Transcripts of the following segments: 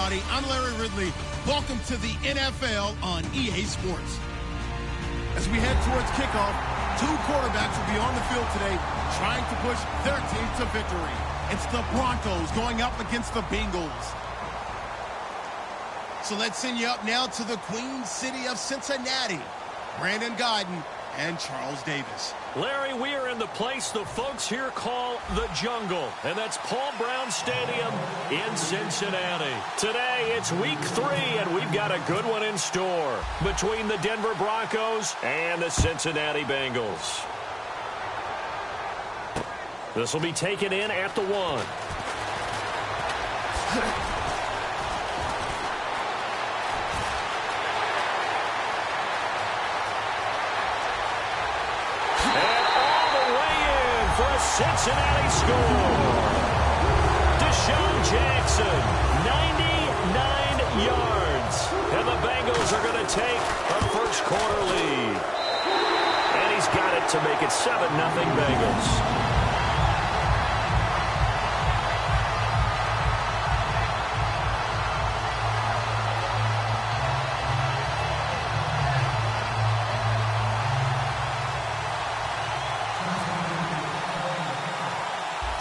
everybody. I'm Larry Ridley. Welcome to the NFL on EA Sports. As we head towards kickoff, two quarterbacks will be on the field today trying to push their team to victory. It's the Broncos going up against the Bengals. So let's send you up now to the Queen City of Cincinnati. Brandon Guyton and Charles Davis. Larry, we are in the place the folks here call the Jungle, and that's Paul Brown Stadium in Cincinnati. Today, it's week 3, and we've got a good one in store between the Denver Broncos and the Cincinnati Bengals. This will be taken in at the 1. Cincinnati score. Deshaun Jackson, 99 yards. And the Bengals are going to take a first quarter lead. And he's got it to make it 7-0 Bengals.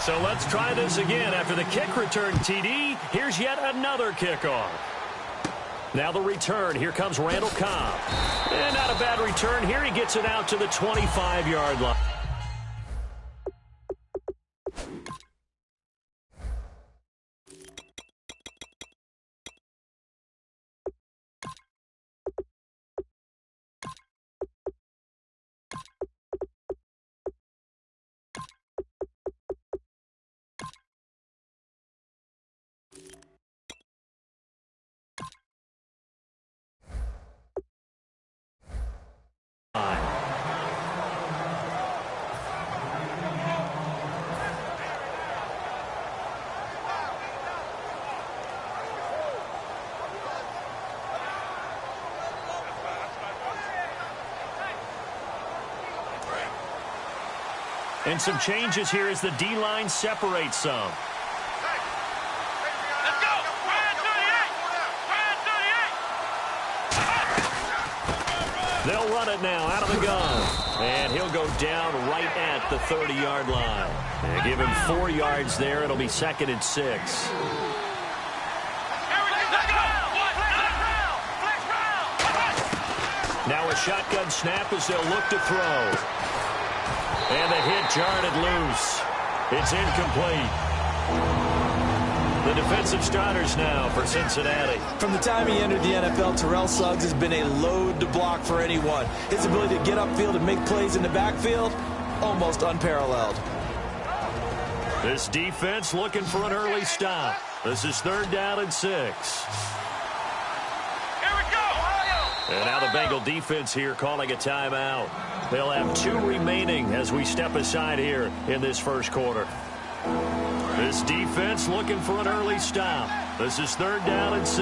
So let's try this again. After the kick return TD, here's yet another kickoff. Now the return. Here comes Randall Cobb. And not a bad return here. He gets it out to the 25-yard line. And some changes here as the D-line separates some. They'll run it now out of the gun. And he'll go down right at the 30-yard line. And give him 4 yards there. It'll be 2nd and 6. Now a shotgun snap as they'll look to throw. And the hit jarred it loose. It's incomplete. The defensive starters now for Cincinnati. From the time he entered the NFL, Terrell Suggs has been a load to block for anyone. His ability to get upfield and make plays in the backfield, almost unparalleled. This defense looking for an early stop. This is 3rd down and 6. And now the Bengal defense here calling a timeout. They'll have 2 remaining as we step aside here in this first quarter. This defense looking for an early stop. This is 3rd down and 6.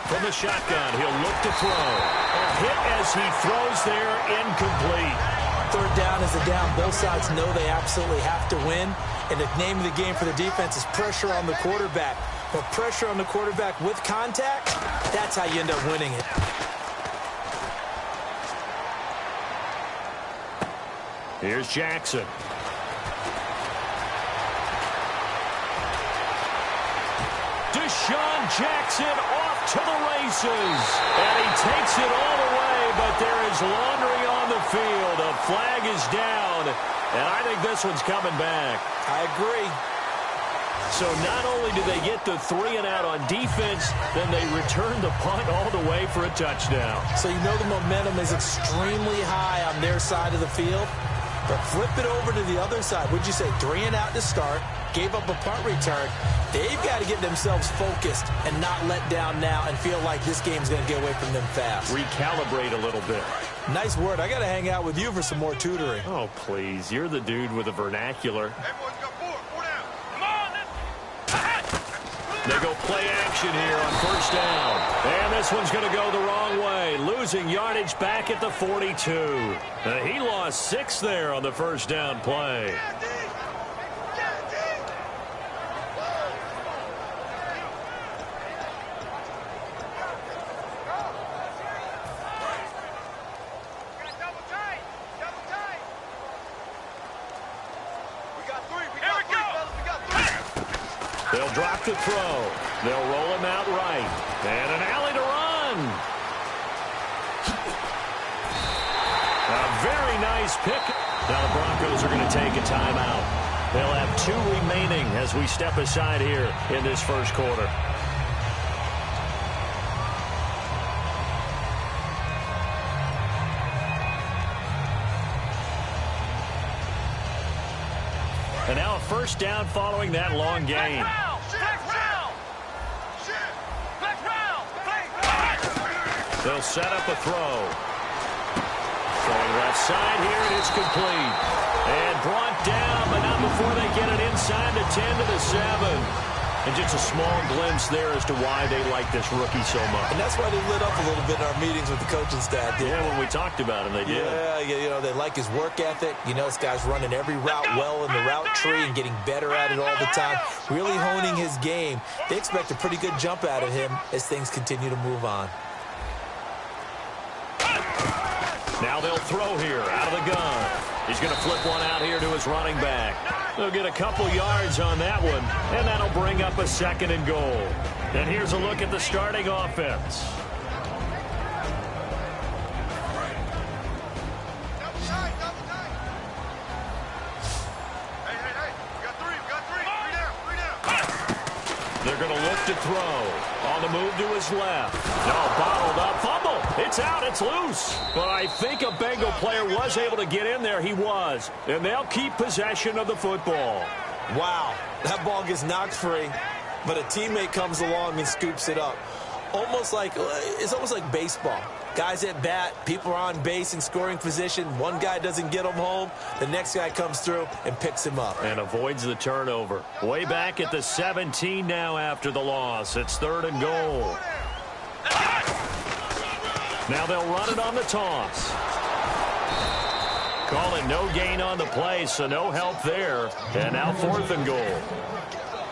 From the shotgun, he'll look to throw. A hit as he throws there, incomplete. 3rd down is a down. Both sides know they absolutely have to win. And the name of the game for the defense is pressure on the quarterback. But pressure on the quarterback with contact, that's how you end up winning it. Here's Jackson. Deshaun Jackson off to the races. And he takes it all the way, but there is laundering on the field. A flag is down, and I think this one's coming back. I agree. So not only do they get the 3-and-out on defense, then they return the punt all the way for a touchdown. So you know the momentum is extremely high on their side of the field. But flip it over to the other side. Would you say 3-and-out to start, gave up a punt return? They've got to get themselves focused and not let down now and feel like this game's going to get away from them fast. Recalibrate a little bit. Nice word. I got to hang out with you for some more tutoring. Oh, please. You're the dude with the vernacular. They go play action here on 1st down. And this one's going to go the wrong way. Losing yardage back at the 42. He lost 6 there on the 1st down play. They'll drop the throw. They'll roll him out right. And an alley to run. A very nice pick. Now the Broncos are going to take a timeout. They'll have 2 remaining as we step aside here in this first quarter. And now a first down following that long gain. They'll set up a throw. Throwing left side here, and it's complete. And brought down, but not before they get it inside the 10 to the 7. And just a small glimpse there as to why they like this rookie so much. And that's why they lit up a little bit in our meetings with the coaching staff. Yeah, when we talked about him, they did. Yeah, you know, they like his work ethic. You know, this guy's running every route well in the route tree and getting better at it all the time. Really honing his game. They expect a pretty good jump out of him as things continue to move on. Now they'll throw here out of the gun. He's going to flip one out here to his running back. They'll get a couple yards on that one, and that'll bring up a 2nd and goal. And here's a look at the starting offense. They're going to look to throw. On the move to his left. No, bottled up. Fumble. It's out. It's loose. But I think a Bengal player was able to get in there. He was. And they'll keep possession of the football. Wow. That ball gets knocked free, but a teammate comes along and scoops it up. It's almost like baseball. Guys at bat, people are on base in scoring position. One guy doesn't get him home. The next guy comes through and picks him up. And avoids the turnover. Way back at the 17 now after the loss. It's 3rd and goal. Now they'll run it on the toss. Call it no gain on the play, so no help there. And now 4th and goal.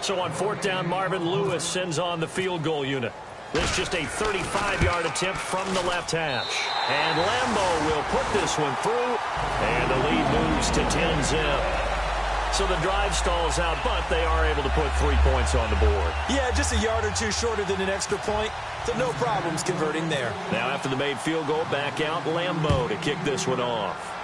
So on 4th down, Marvin Lewis sends on the field goal unit. This just a 35-yard attempt from the left hash. And Lambeau will put this one through. And the lead moves to 10-zip. So the drive stalls out, but they are able to put 3 points on the board. Yeah, just a yard or two shorter than an extra point. So no problems converting there. Now after the made field goal, back out Lambeau to kick this one off.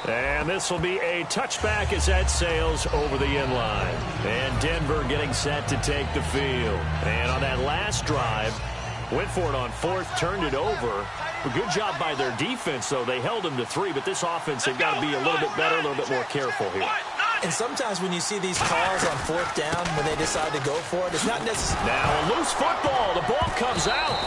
And this will be a touchback as that sails over the inline. And Denver getting set to take the field. And on that last drive, went for it on 4th, turned it over. A good job by their defense, though. They held them to 3, but this offense, they've got to be a little bit better, a little bit more careful here. And sometimes when you see these calls on 4th down, when they decide to go for it, it's not necessarily... Now a loose football. The ball comes out.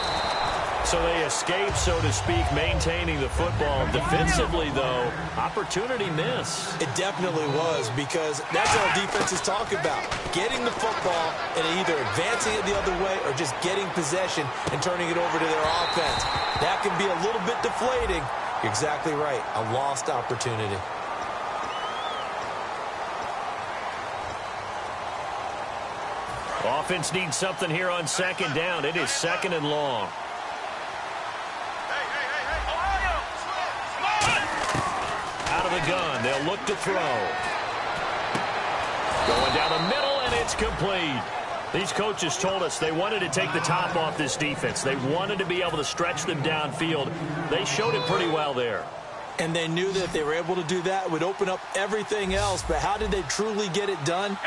So they escape, so to speak, maintaining the football. Defensively, though, opportunity miss. It definitely was, because that's all defenses talk about. Getting the football and either advancing it the other way or just getting possession and turning it over to their offense. That can be a little bit deflating. You're exactly right. A lost opportunity. Offense needs something here on 2nd down. It is 2nd and long. Out of the gun, they'll look to throw. Going down the middle, and it's complete. These coaches told us they wanted to take the top off this defense. They wanted to be able to stretch them downfield. They showed it pretty well there. And they knew that if they were able to do that, it would open up everything else. But how did they truly get it done?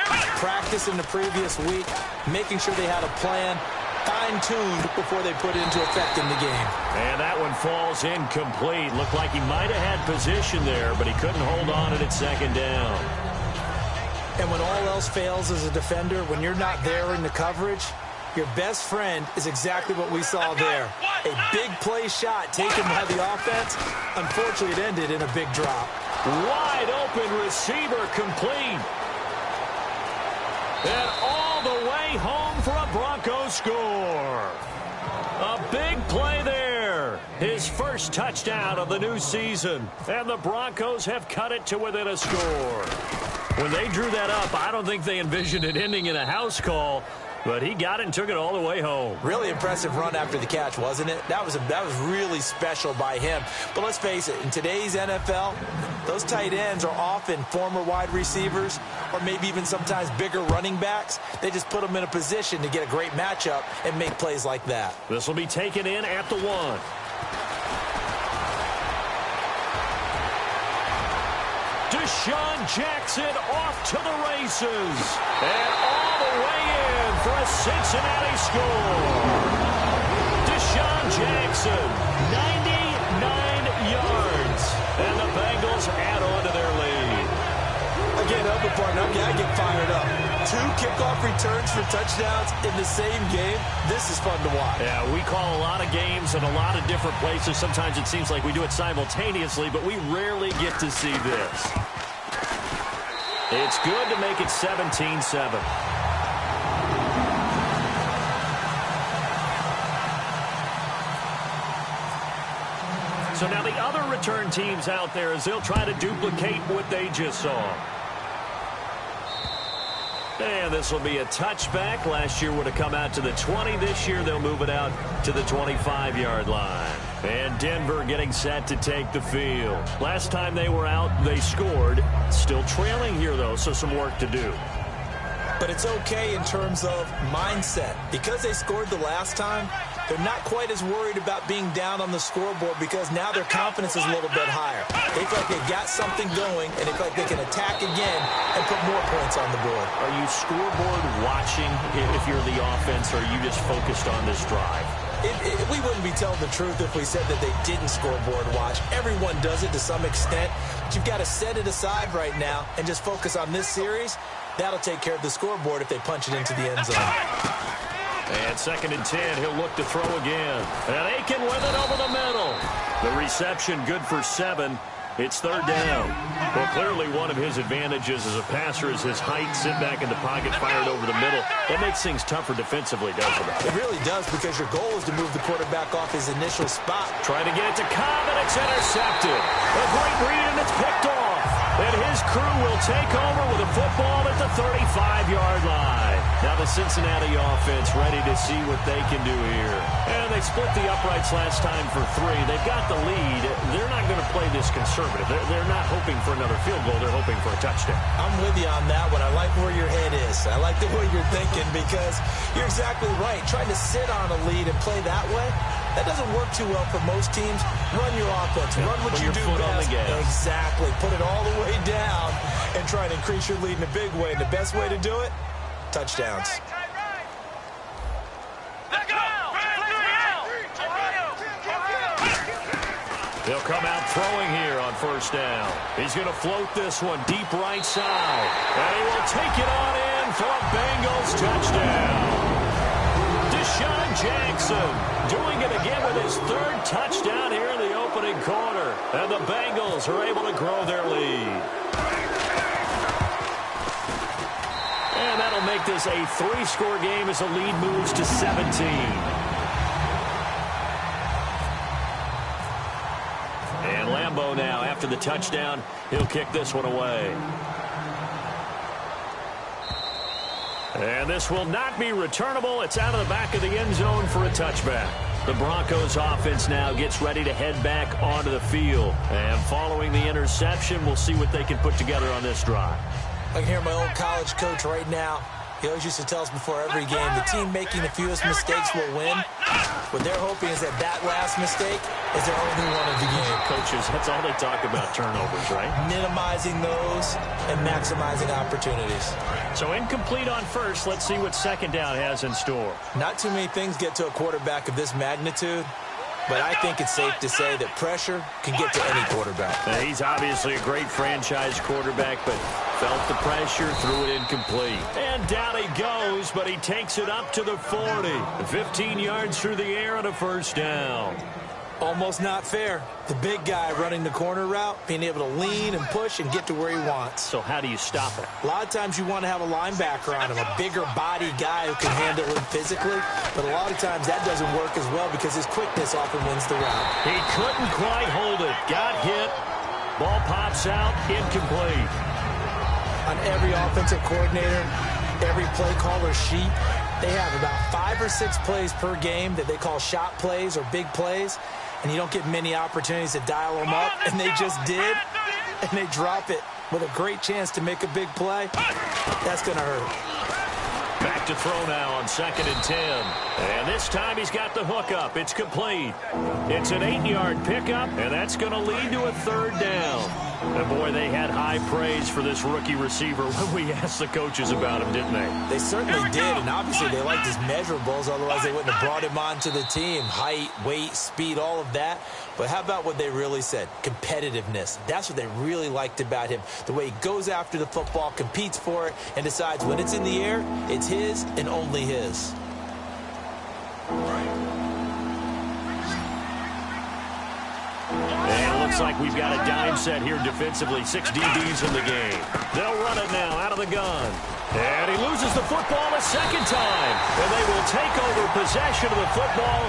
Practice in the previous week, making sure they had a plan, fine-tuned before they put it into effect in the game. And that one falls incomplete. Looked like he might have had position there, but he couldn't hold on it at 2nd down. And when all else fails as a defender, when you're not there in the coverage, your best friend is exactly what we saw there. A big play shot taken by the offense. Unfortunately, it ended in a big drop. Wide open receiver complete. And all the way home for a Broncos score. A big play there. His first touchdown of the new season. And the Broncos have cut it to within a score. When they drew that up, I don't think they envisioned it ending in a house call. But he got it and took it all the way home. Really impressive run after the catch, wasn't it? That was really special by him. But let's face it, in today's NFL, those tight ends are often former wide receivers or maybe even sometimes bigger running backs. They just put them in a position to get a great matchup and make plays like that. This will be taken in at the 1. Deshaun Jackson off to the races. And all the way in for a Cincinnati score. Deshaun Jackson, 99 yards. And the Bengals add on to their lead. Again, Elder partner, I get fired up. 2 kickoff returns for touchdowns in the same game. This is fun to watch. Yeah, we call a lot of games in a lot of different places. Sometimes it seems like we do it simultaneously, but we rarely get to see this. It's good to make it 17-7. So now the other return teams out there as they'll try to duplicate what they just saw. And this will be a touchback. Last year would have come out to the 20. This year they'll move it out to the 25-yard line. And Denver getting set to take the field. Last time they were out, they scored. Still trailing here, though, so some work to do. But it's okay in terms of mindset. Because they scored the last time, they're not quite as worried about being down on the scoreboard because now their confidence is a little bit higher. They feel like they've got something going, and they feel like they can attack again and put more points on the board. Are you scoreboard watching if you're the offense, or are you just focused on this drive? We wouldn't be telling the truth if we said that they didn't scoreboard watch. Everyone does it to some extent. But you've got to set it aside right now and just focus on this series. That'll take care of the scoreboard if they punch it into the end zone. And 2nd and 10, he'll look to throw again. And Aiken with it over the middle. The reception good for 7. It's 3rd down. Well, clearly one of his advantages as a passer is his height. Sit back in the pocket, fired over the middle. That makes things tougher defensively, doesn't it? It really does, because your goal is to move the quarterback off his initial spot. Trying to get it to Cobb, and it's intercepted. A great read, and it's picked off. And his crew will take over with a football at the 35-yard line. Now the Cincinnati offense ready to see what they can do here. And they split the uprights last time for 3. They've got the lead. They're not going to play this conservative. They're not hoping for another field goal. They're hoping for a touchdown. I'm with you on that one. I like where your head is. I like the way you're thinking, because you're exactly right. Trying to sit on a lead and play that way, that doesn't work too well for most teams. Run your offense. Run what you do best. Exactly. Put it all the way down and try and increase your lead in a big way. And the best way to do it, touchdowns. They'll come out throwing here on 1st down. He's going to float this one deep right side. And he will take it on in for a Bengals touchdown. Deshaun Jackson doing it again with his 3rd touchdown here in the opening quarter. And the Bengals are able to grow their lead. And that'll make this a 3-score game as the lead moves to 17. And Lambeau now, after the touchdown, he'll kick this one away. And this will not be returnable. It's out of the back of the end zone for a touchback. The Broncos offense now gets ready to head back onto the field. And following the interception, we'll see what they can put together on this drive. I can hear my old college coach right now. He always used to tell us before every game, the team making the fewest mistakes will win. What they're hoping is that that last mistake is their only one of the game. Coaches, that's all they talk about, turnovers, right? Minimizing those and maximizing opportunities. So incomplete on 1st. Let's see what 2nd down has in store. Not too many things get to a quarterback of this magnitude, but I think it's safe to say that pressure can get to any quarterback. Now, he's obviously a great franchise quarterback, but felt the pressure, threw it incomplete. And down he goes, but he takes it up to the 40. 15 yards through the air on a 1st down. Almost not fair. The big guy running the corner route, being able to lean and push and get to where he wants. So how do you stop it? A lot of times you want to have a linebacker on him, a bigger body guy who can handle him physically. But a lot of times that doesn't work as well because his quickness often wins the route. He couldn't quite hold it. Got hit. Ball pops out. Incomplete. On every offensive coordinator, every play caller sheet, They have about 5 or 6 plays per game that they call shot plays or big plays, and you don't get many opportunities to dial them up, and they just did, and they drop it with a great chance to make a big play. That's going to hurt. Back to throw now on 2nd and 10. And this time he's got the hook up. It's complete. It's an 8-yard pickup, and that's going to lead to a 3rd down. And boy, they had high praise for this rookie receiver when we asked the coaches about him, didn't they? They certainly did, and obviously they liked his measurables, otherwise they wouldn't have brought him onto the team. Height, weight, speed, all of that. But how about what they really said? Competitiveness. That's what they really liked about him. The way he goes after the football, competes for it, and decides when it's in the air, it's his and only his. And it looks like we've got a dime set here defensively. 6 DBs in the game. They'll run it now out of the gun. And he loses the football a second time. And they will take over possession of the football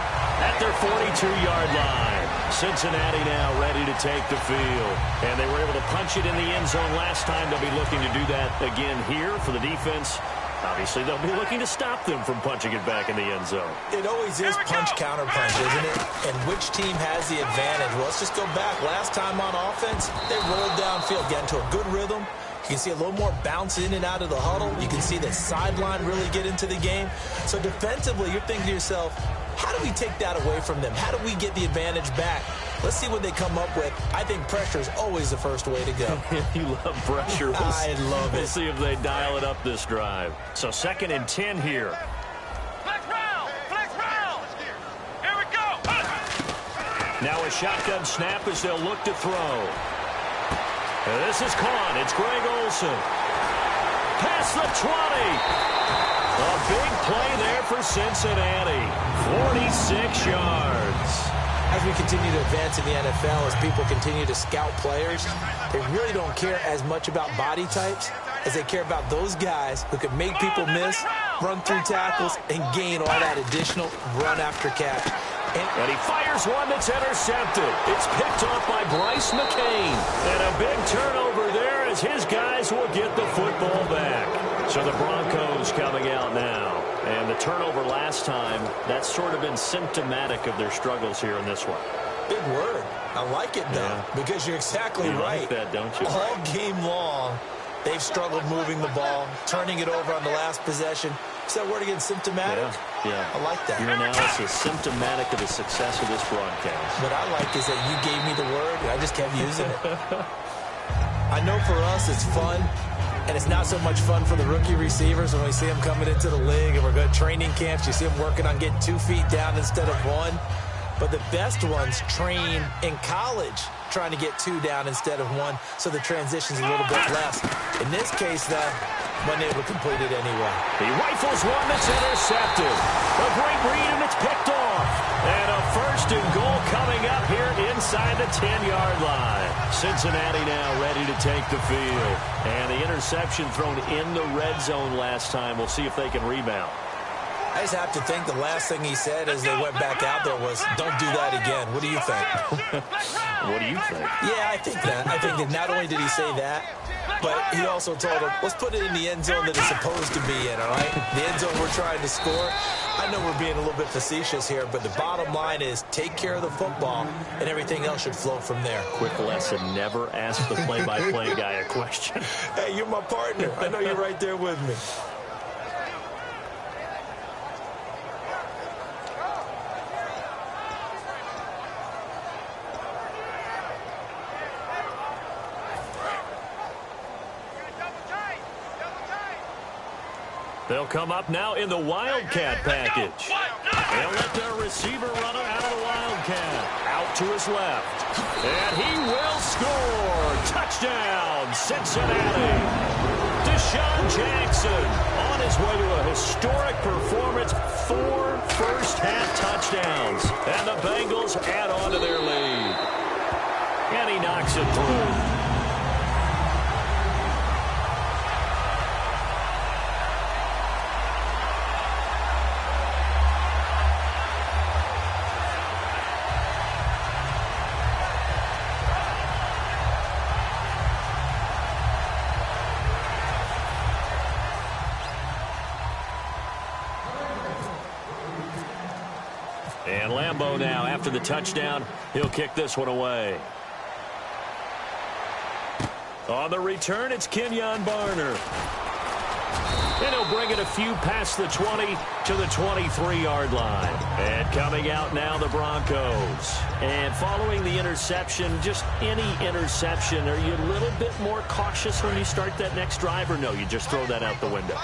at their 42-yard line. Cincinnati now ready to take the field. And they were able to punch it in the end zone last time. They'll be looking to do that again here for the defense. Obviously, they'll be looking to stop them from punching it back in the end zone. It always is punch-counter-punch, isn't it? And which team has the advantage? Well, let's just go back. Last time on offense, they rolled downfield, got into a good rhythm. You can see a little more bounce in and out of the huddle. You can see the sideline really get into the game. So defensively, you're thinking to yourself, how do we take that away from them? How do we get the advantage back? Let's see what they come up with. I think pressure is always the first way to go. You love pressure. I love it. We'll see if they dial it up this drive. So 2nd and 10 here. Flex round! Flex round! Here we go! Now a shotgun snap as they'll look to throw. And this is caught. It's Greg Olsen. Past the 20. A big play there for Cincinnati. 46 yards. As we continue to advance in the NFL, as people continue to scout players, they really don't care as much about body types as they care about those guys who can make people miss, run through tackles, and gain all that additional run after catch. And he fires one that's intercepted. It's picked off by Bryce McCain. And a big turnover there as his guys will get the football back. So the Broncos coming out now. And the turnover last time, that's sort of been symptomatic of their struggles here in this one. Big word. I like it, though, because you're exactly right. You like that, don't you? All game long, they've struggled moving the ball, turning it over on the last possession. Is that word again, symptomatic? Yeah. I like that. Your analysis, symptomatic of the success of this broadcast. What I like is that you gave me the word, and I just kept using it. I know for us it's fun, and it's not so much fun for the rookie receivers when we see them coming into the league and we're going to training camps. You see them working on getting 2 feet down instead of 1. But the best ones train in college trying to get 2 down instead of 1, so the transition's a little bit less. In this case, though, wasn't able to complete it anyway. He rifles one that's intercepted. A great read, and it's picked off. And a 1st and goal coming up here inside the 10-yard line. Cincinnati now ready to take the field. And the interception thrown in the red zone last time. We'll see if they can rebound. I just have to think the last thing he said as they went back out there was, don't do that again. What do you think? What do you think? Yeah, I think that. I think that not only did he say that, but he also told him, let's put it in the end zone that it's supposed to be in, all right? The end zone we're trying to score. I know we're being a little bit facetious here, but the bottom line is take care of the football, and everything else should flow from there. Quick lesson, never ask the play-by-play guy a question. Hey, you're my partner. I know you're right there with me. They'll come up now in the Wildcat package. They'll let their receiver run it out of the Wildcat. Out to his left. And he will score. Touchdown, Cincinnati. Deshaun Jackson on his way to a historic performance. 4 first-half touchdowns. And the Bengals add on to their lead. And he knocks it through. And Lambeau now, after the touchdown, he'll kick this one away. On the return, it's Kenyon Barner. And he'll bring it a few past the 20 to the 23-yard line. And coming out now, the Broncos. And following the interception, just any interception, are you a little bit more cautious when you start that next drive, or no, you just throw that out the window?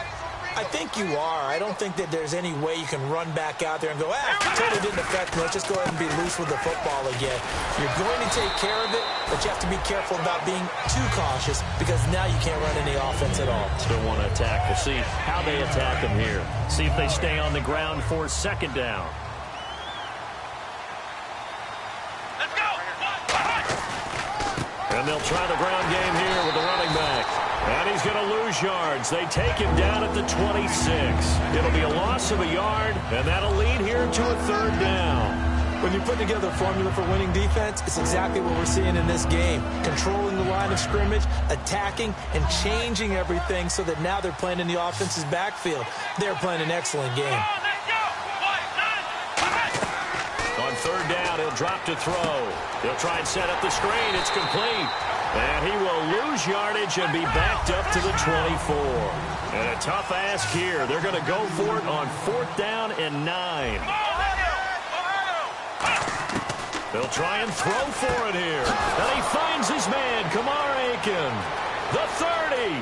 I think you are. I don't think that there's any way you can run back out there and go, totally didn't affect me. Let's just go ahead and be loose with the football again. You're going to take care of it, but you have to be careful about being too cautious because now you can't run any offense at all. Still want to attack. We'll see how they attack them here. See if they stay on the ground for second down. Let's go. And they'll try the ground game here with the running back. And he's going to lose yards. They take him down at the 26. It'll be a loss of a yard, and that'll lead here to a third down. When you put together a formula for winning defense, it's exactly what we're seeing in this game. Controlling the line of scrimmage, attacking, and changing everything so that now they're playing in the offense's backfield. They're playing an excellent game. On third down, he'll drop to throw. He'll try and set up the screen. It's complete. And he will lose yardage and be backed up to the 24. And a tough ask here. They're going to go for it on 4th down and 9. They'll try and throw for it here. And he finds his man, Kamar Aiken. The 30.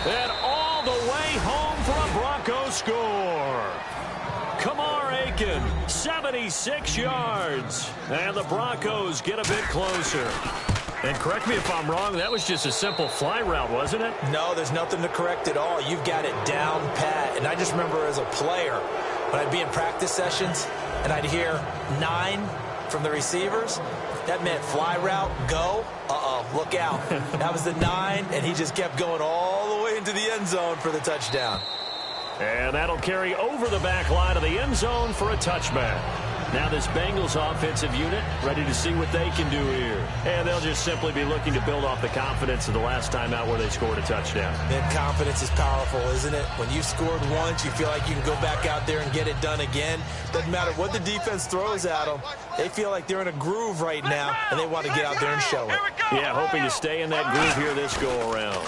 And all the way home for a Broncos score. Kamar Aiken, 76 yards. And the Broncos get a bit closer. And correct me if I'm wrong, that was just a simple fly route, wasn't it? No, there's nothing to correct at all. You've got it down pat. And I just remember as a player, when I'd be in practice sessions and I'd hear 9 from the receivers, that meant fly route, go. Look out. That was the 9, and he just kept going all the way into the end zone for the touchdown. And that'll carry over the back line of the end zone for a touchback. Now this Bengals offensive unit ready to see what they can do here. And they'll just simply be looking to build off the confidence of the last time out where they scored a touchdown. And confidence is powerful, isn't it? When you've scored once, you feel like you can go back out there and get it done again. Doesn't matter what the defense throws at them. They feel like they're in a groove right now, and they want to get out there and show it. Yeah, hoping to stay in that groove here this go-around.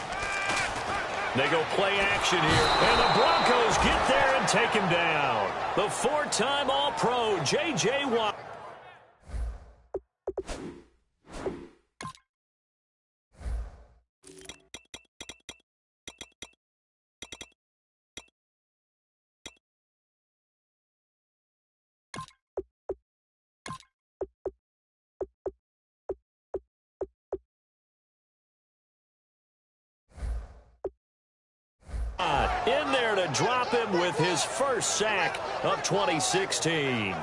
They go play action here, and the Broncos get there and take him down. The 4-time All-Pro, J.J. Watt. In there to drop him with his first sack of 2016.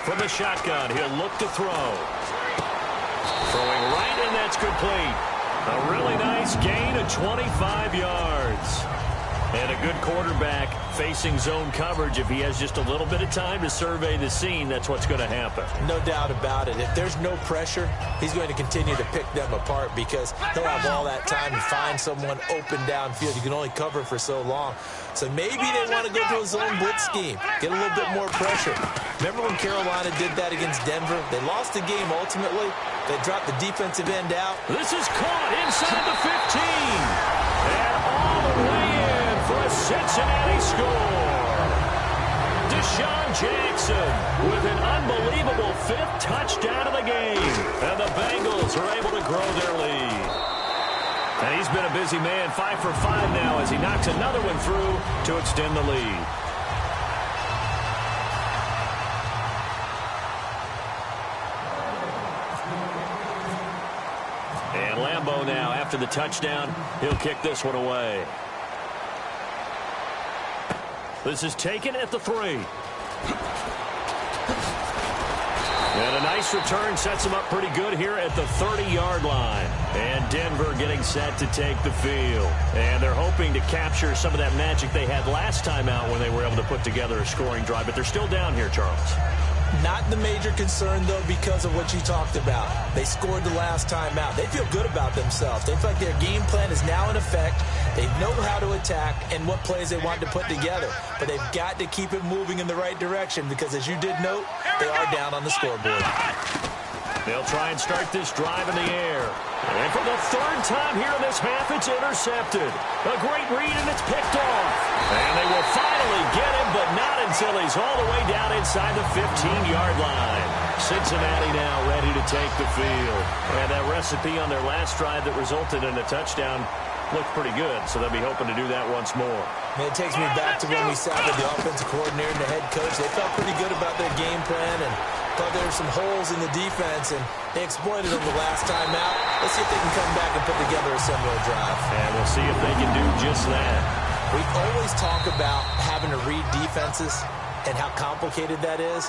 From the shotgun, he'll look to throw. Throwing right, and that's complete. A really nice gain of 25 yards. And a good quarterback facing zone coverage. If he has just a little bit of time to survey the scene, that's what's going to happen. No doubt about it. If there's no pressure, he's going to continue to pick them apart because he'll have all that time to find someone open downfield. You can only cover for so long. So maybe they want to go to a zone blitz scheme, get a little bit more pressure. Remember when Carolina did that against Denver? They lost the game ultimately. They dropped the defensive end out. This is caught inside the 15. And all the way in for a Cincinnati score. Deshaun Jackson with an unbelievable 5th touchdown of the game. And the Bengals are able to grow their lead. And he's been a busy man, 5 for 5 now as he knocks another one through to extend the lead. And Lambeau now, after the touchdown, he'll kick this one away. This is taken at the 3. And a Nice return, sets him up pretty good here at the 30-yard line. And Denver getting set to take the field. And they're hoping to capture some of that magic they had last time out when they were able to put together a scoring drive. But they're still down here, Charles. Not the major concern, though, because of what you talked about. They scored the last time out. They feel good about themselves. They feel like their game plan is now in effect. They know how to attack and what plays they want to put together. But they've got to keep it moving in the right direction because, as you did note, they are down on the scoreboard. They'll try and start this drive in the air. And for the third time here in this half, it's intercepted. A great read, and it's picked off. And they will finally get him, but not until he's all the way down inside the 15-yard line. Cincinnati now ready to take the field. And that recipe on their last drive that resulted in a touchdown looked pretty good, so they'll be hoping to do that once more. Man, it takes me back to when we sat with the offensive coordinator and the head coach. They felt pretty good about their game plan and thought there were some holes in the defense, and they exploited them the last time out. Let's see if they can come back and put together a similar drive. And we'll see if they can do just that. We always talk about having to read defenses and how complicated that is.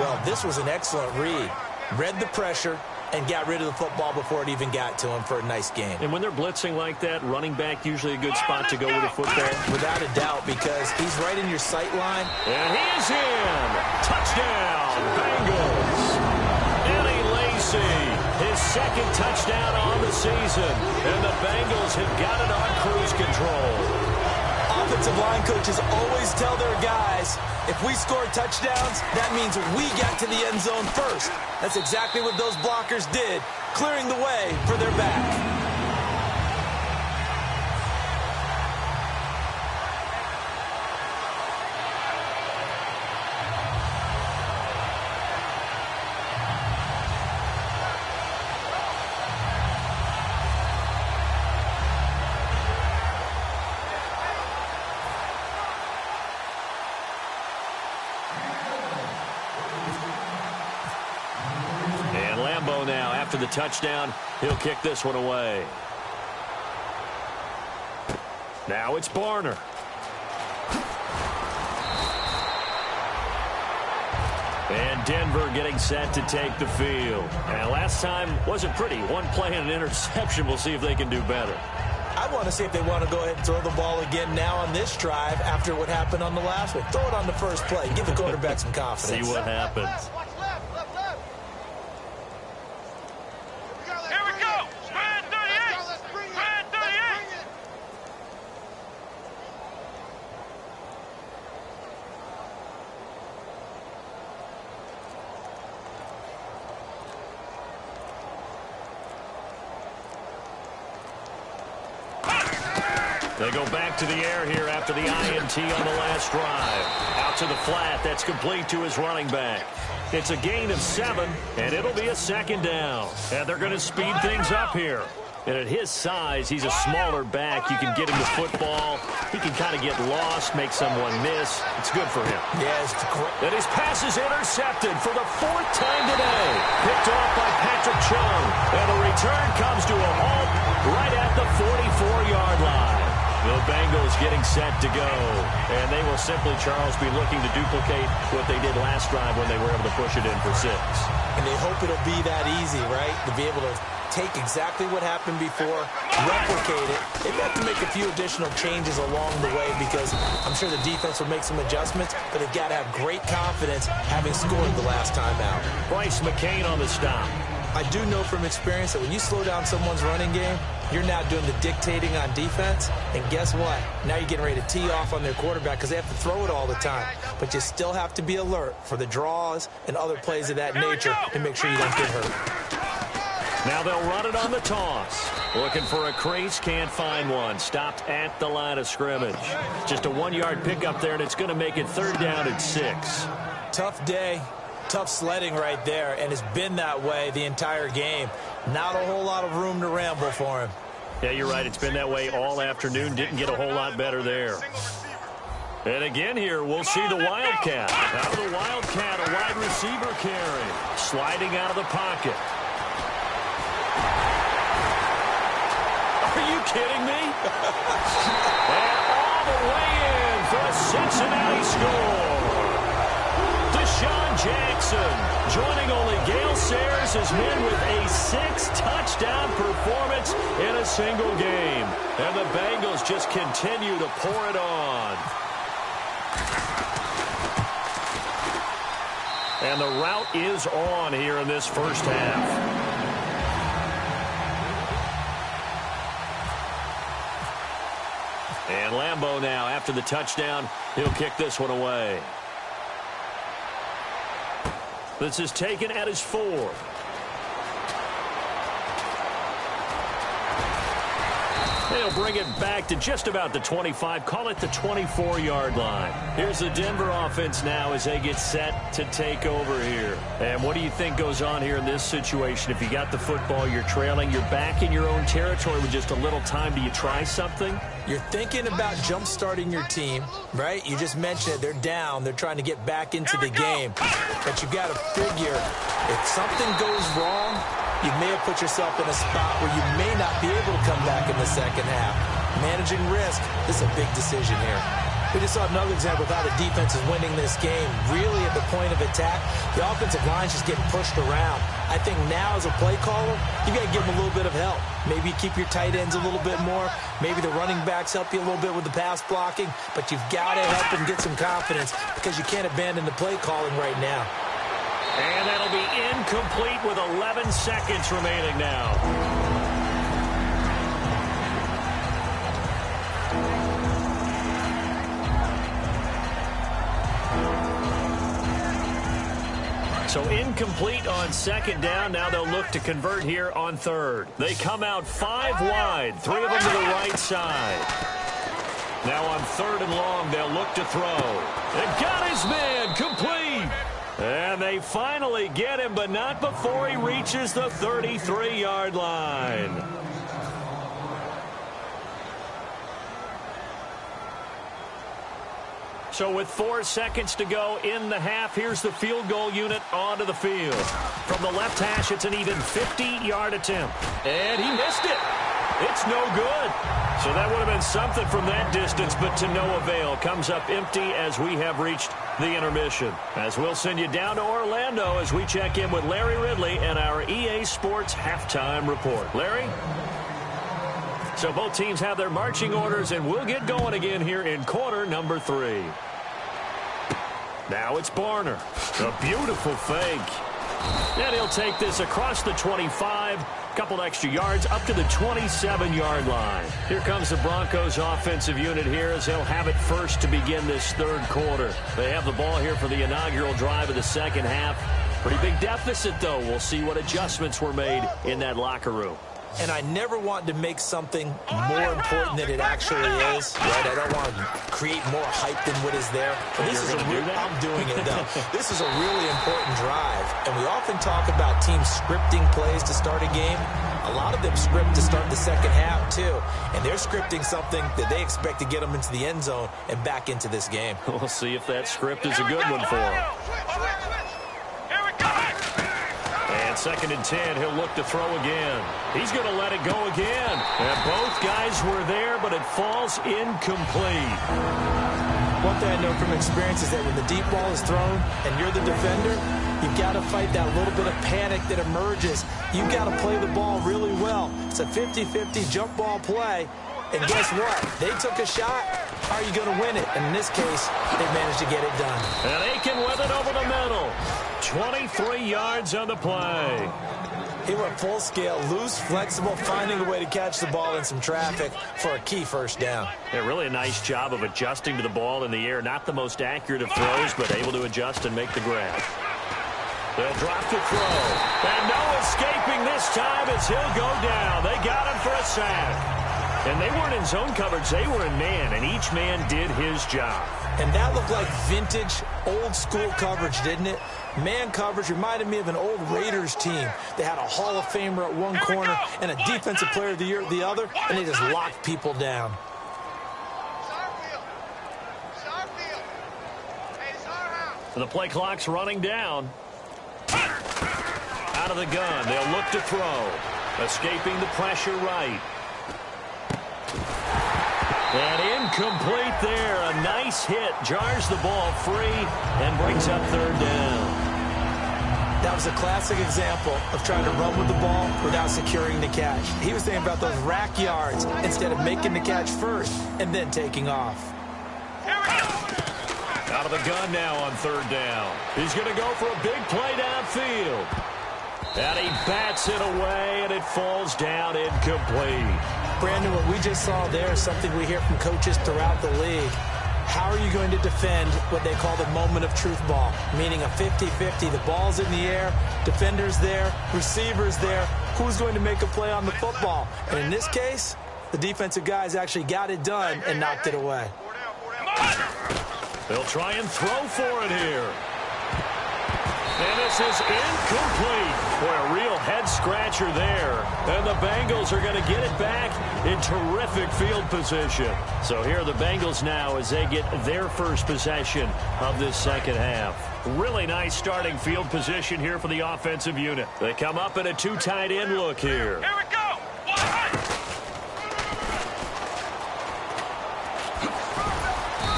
Well, this was an excellent read. Read the pressure and got rid of the football before it even got to him for a nice game. And when they're blitzing like that, running back usually a good spot to go with a football. Without a doubt, because he's right in your sight line. And he is in. Touchdown, Bengals. Eddie Lacy, his second touchdown on the season. And the Bengals have got it on cruise control. Offensive line coaches always tell their guys, if we score touchdowns, that means we got to the end zone first. That's exactly what those blockers did, clearing the way for their back. Now, after the touchdown, he'll kick this one away. Now it's Barner. And Denver getting set to take the field. And last time wasn't pretty. One play and an interception. We'll see if they can do better. I want to see if they want to go ahead and throw the ball again now on this drive after what happened on the last one. Throw it on the first play. Give the quarterback some confidence. See what happens. They go back to the air here after the INT on the last drive. Out to the flat. That's complete to his running back. It's a gain of 7, and it'll be a second down. And they're going to speed things up here. And at his size, he's a smaller back. You can get him the football. He can kind of get lost, make someone miss. It's good for him. Yes. And his pass is intercepted for the 4th time today. Picked off by Patrick Chung. And the return comes to a halt right at the 44-yard line. The Bengals getting set to go. And they will simply, Charles, be looking to duplicate what they did last drive when they were able to push it in for 6. And they hope it'll be that easy, right? To be able to take exactly what happened before, replicate it. They've got to make a few additional changes along the way because I'm sure the defense will make some adjustments, but they've got to have great confidence having scored the last time out. Bryce McCain on the stop. I do know from experience that when you slow down someone's running game, you're now doing the dictating on defense, and guess what? Now you're getting ready to tee off on their quarterback because they have to throw it all the time. But you still have to be alert for the draws and other plays of that nature to make sure you don't get hurt. Now they'll run it on the toss. Looking for a crease, can't find one. Stopped at the line of scrimmage. Just a 1-yard pickup there, and it's going to make it 3rd down and 6. Tough day. Tough sledding right there, and it's been that way the entire game. Not a whole lot of room to ramble for him. Yeah, you're right. It's been that way all afternoon. Didn't get a whole lot better there. And again here, we'll see the Wildcat. Out of the Wildcat, a wide receiver carry. Sliding out of the pocket. Are you kidding me? And all the way in for a Cincinnati score. Deshaun Jackson joining only Gale Sayers' men with a 6-touchdown performance in a single game. And the Bengals just continue to pour it on. And the route is on here in this first half. And Lambeau now, after the touchdown, he'll kick this one away. This is taken at his 4. They'll bring it back to just about the 25, call it the 24-yard line. Here's the Denver offense now as they get set to take over here. And what do you think goes on here in this situation? If you got the football, you're trailing, you're back in your own territory with just a little time. Do you try something? You're thinking about jump-starting your team, right? You just mentioned it. They're down. They're trying to get back into the game. But you got to figure, if something goes wrong, you may have put yourself in a spot where you may not be able to come back in the second half. Managing risk, this is a big decision here. We just saw another example of how the defense is winning this game. Really at the point of attack, the offensive line's just getting pushed around. I think now as a play caller, you got to give them a little bit of help. Maybe you keep your tight ends a little bit more. Maybe the running backs help you a little bit with the pass blocking. But you've got to help them get some confidence because you can't abandon the play calling right now. And that'll be incomplete with 11 seconds remaining now. So incomplete on second down. Now they'll look to convert here on third. They come out 5 wide, 3 of them to the right side. Now on third and long, they'll look to throw. They've got his man complete. And they finally get him, but not before he reaches the 33-yard line. So with 4 seconds to go in the half, here's the field goal unit onto the field. From the left hash, it's an even 50-yard attempt. And he missed it. It's no good. So that would have been something from that distance, but to no avail. Comes up empty as we have reached the intermission. As we'll send you down to Orlando as we check in with Larry Ridley and our EA Sports Halftime Report. Larry? So both teams have their marching orders, and we'll get going again here in quarter number 3. Now it's Barner. A beautiful fake. And he'll take this across the 25. Couple extra yards up to the 27-yard line. Here comes the Broncos offensive unit here as they'll have it first to begin this third quarter. They have the ball here for the inaugural drive of the second half. Pretty big deficit, though. We'll see what adjustments were made in that locker room. And I never want to make something more important than it actually is. Right? I don't want to create more hype than what is there. But this is I'm doing it, though. This is a really important drive. And we often talk about teams scripting plays to start a game. A lot of them script to start the second half, too. And they're scripting something that they expect to get them into the end zone and back into this game. We'll see if that script is a good one for them. And 2nd and 10, he'll look to throw again. He's going to let it go again. And both guys were there, but it falls incomplete. One thing I know from experience is that when the deep ball is thrown and you're the defender, you've got to fight that little bit of panic that emerges. You've got to play the ball really well. It's a 50-50 jump ball play. And guess what? They took a shot. Are you going to win it? And in this case, they managed to get it done. And Aiken with it over the middle. 23 yards on the play. He went full scale, loose, flexible, finding a way to catch the ball in some traffic for a key first down. Yeah, really a nice job of adjusting to the ball in the air. Not the most accurate of throws, but able to adjust and make the grab. They'll drop to throw. And no escaping this time as he'll go down. They got him for a sack. And they weren't in zone coverage. They were in man, and each man did his job. And that looked like vintage, old-school coverage, didn't it? Man coverage reminded me of an old Raiders team. They had a Hall of Famer at one corner and a Defensive Player of the Year at the other, and they just locked people down. The play clock's running down. Out of the gun. They'll look to throw. Escaping the pressure right. And Incomplete there. A nice hit. Jars the ball free and brings up third down. That was a classic example of trying to run with the ball without securing the catch. He was thinking about those rack yards instead of making the catch first and then taking off. Out of the gun now on third down. He's going to go for a big play downfield. And he bats it away, and it falls down incomplete. Brandon, what we just saw there is something we hear from coaches throughout the league. How are you going to defend what they call the moment of truth ball, meaning a 50-50? The ball's in the air, defender's there, receiver's there. Who's going to make a play on the football? And in this case, the defensive guys actually got it done and knocked it away. They'll try and throw for it here. And this is incomplete. Boy, a real head-scratcher there. And the Bengals are going to get it back in terrific field position. So here are the Bengals now as they get their first possession of this second half. Really nice starting field position here for the offensive unit. They come up in a two tight end look here. Here we go.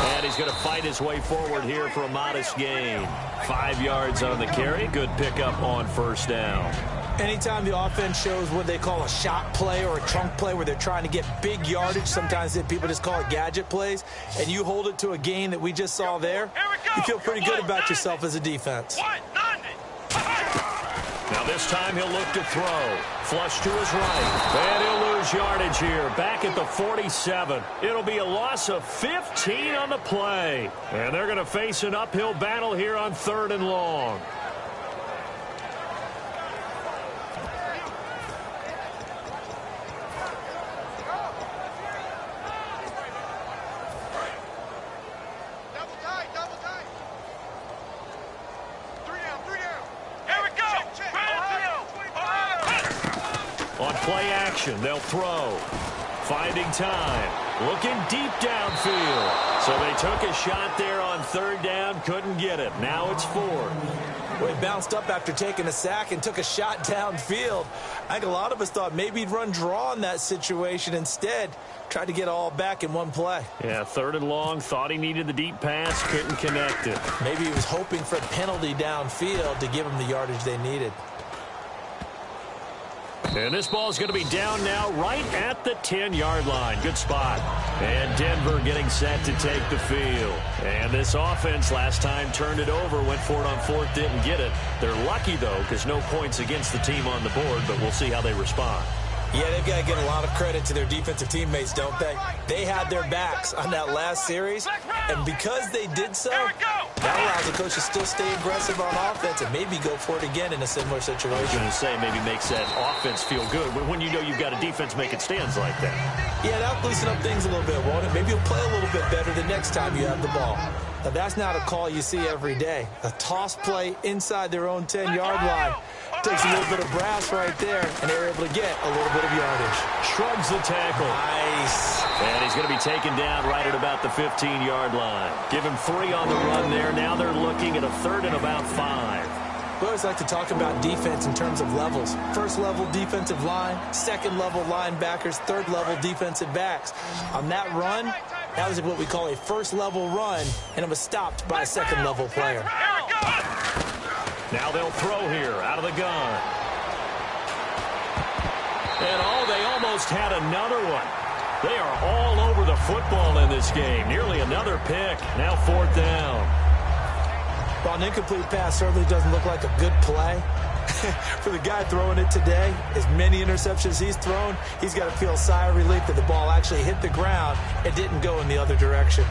And he's going to fight his way forward here for a modest gain. 5 yards on the carry. Good pickup on first down. Anytime the offense shows what they call a shot play or a chunk play where they're trying to get big yardage, sometimes people just call it gadget plays, and you hold it to a gain that we just saw there, you feel pretty good about yourself as a defense. Now this time he'll look to throw. Flush to his right. And he'll lose yardage here. Back at the 47. It'll be a loss of 15 on the play. And they're going to face an uphill battle here on third and long. Play action. They'll throw. Finding time. Looking deep downfield. So they took a shot there on third down. Couldn't get it. Now it's fourth. Well, he bounced up after taking a sack and took a shot downfield. I think a lot of us thought maybe he'd run draw in that situation. Instead, tried to get all back in one play. Yeah, third and long. Thought he needed the deep pass. Couldn't connect it. Maybe he was hoping for a penalty downfield to give him the yardage they needed. And this ball is going to be down now right at the 10-yard line. Good spot. And Denver getting set to take the field. And this offense last time turned it over, went for it on fourth, didn't get it. They're lucky, though, because no points against the team on the board, but we'll see how they respond. Yeah, they've got to give a lot of credit to their defensive teammates, don't they? They had their backs on that last series, and because they did so, that allows the coach to still stay aggressive on offense and maybe go for it again in a similar situation. I was going to say maybe makes that offense feel good when you know you've got a defense making stands like that. Yeah, that'll loosen up things a little bit, won't it? Maybe you'll play a little bit better the next time you have the ball. Now, that's not a call you see every day. A toss play inside their own 10-yard line. Takes a little bit of brass right there, and they're able to get a little bit of yardage. Shrugs the tackle. Nice. And he's going to be taken down right at about the 15-yard line. Give him 3 on the run there. Now they're looking at a third and about 5. We always like to talk about defense in terms of levels. First-level defensive line, second-level linebackers, third-level defensive backs. On that run, that was what we call a first-level run, and it was stopped by a second-level player. Now they'll throw here out of the gun. And they almost had another one. They are all over the football in this game. Nearly another pick. Now fourth down. Well, an incomplete pass certainly doesn't look like a good play. For the guy throwing it today, as many interceptions he's thrown, he's got to feel a sigh of relief that the ball actually hit the ground and didn't go in the other direction.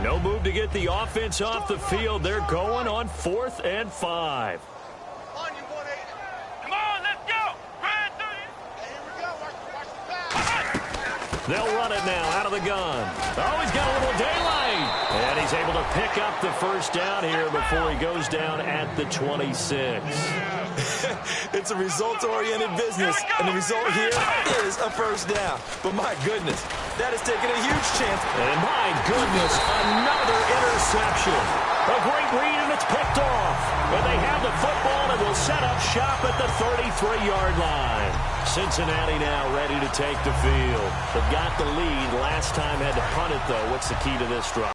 No move to get the offense off the field. They're going on 4th and 5. Come on, let's go. Run through you. Here we go. Watch the pass. They'll run it now out of the gun. Oh, he's got a little daylight. And he's able to pick up the first down here before he goes down at the 26. It's a results-oriented business, and the result here is a first down. But my goodness, that has taken a huge chance. And my goodness, another interception. A great read, and it's picked off. And they have the football and will set up shop at the 33-yard line. Cincinnati now ready to take the field. They've got the lead. Last time had to punt it, though. What's the key to this drive?